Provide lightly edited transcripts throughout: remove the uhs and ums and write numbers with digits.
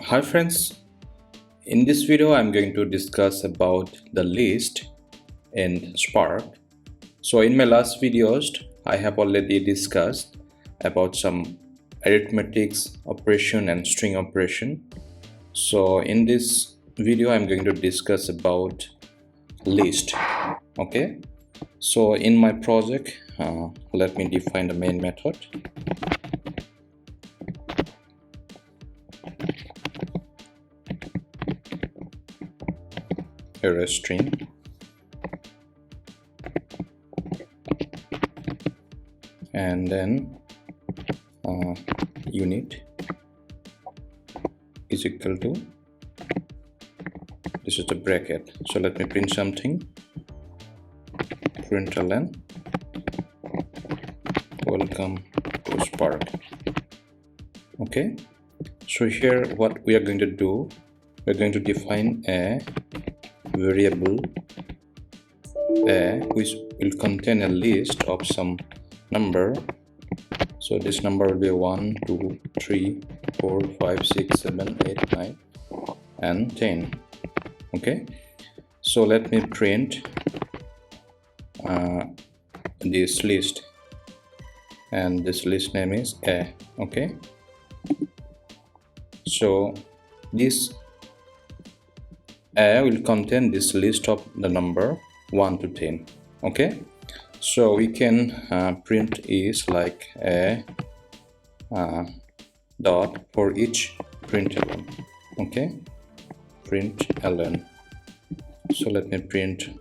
Hi friends, in this video I'm going to discuss about the list in Spark. So in my last videos I have already discussed about some arithmetics operation and string operation. So in this video I'm going to discuss about list. Okay, so in my project let me define the main method. Here a string and then unit is equal to, this is the bracket. So let me print something, println welcome to Spark. Okay, so here what we are going to do, we're going to define a variable a which will contain a list of some number. So this number will be 1 2 3 4 5 6 7 8 9 and 10. Okay, so let me print this list, and this list name is a. Okay, so this a will contain this list of the number 1 to 10. Okay, so we can print is like a dot for each println. Okay, println. So let me print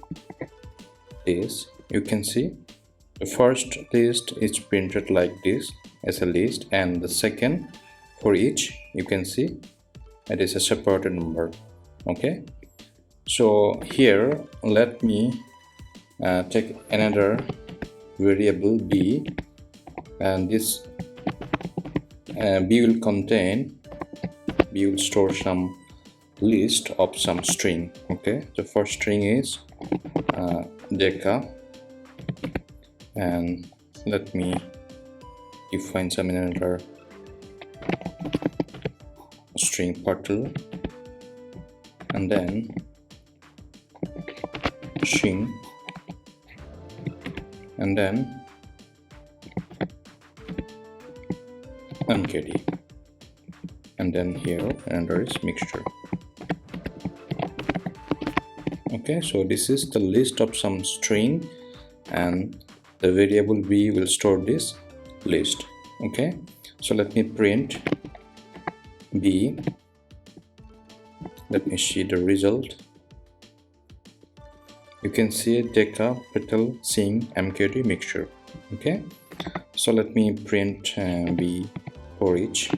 this. You can see the first list is printed like this as a list, and the second for each you can see it is a separated number. Okay, so here let me take another variable b, and this b will store some list of some string. Okay, the first string is deca, and let me define some another string turtle, and then shin, and then mkd, and then here another is mixture. Okay, so this is the list of some string, and the variable b will store this list. Okay, so let me print b. Let me see the result. You can see deca, petal, sing, mkd, mixture. Okay, so let me print b for each.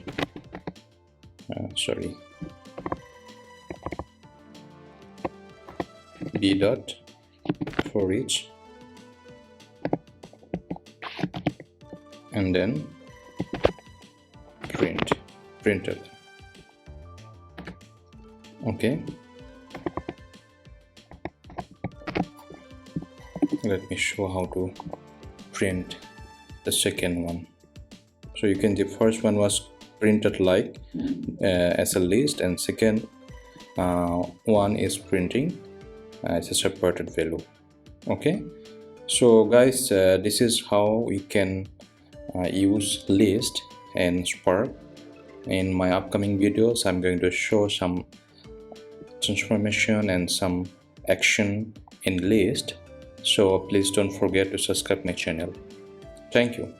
B dot for each, and then print it. Okay, let me show how to print the second one. So you can, the first one was printed like as a list, and second one is printing as a separated value. Okay, so guys, this is how we can use list in Spark. In my upcoming videos I'm going to show some transformation and some action in list, so please don't forget to subscribe my channel. Thank you.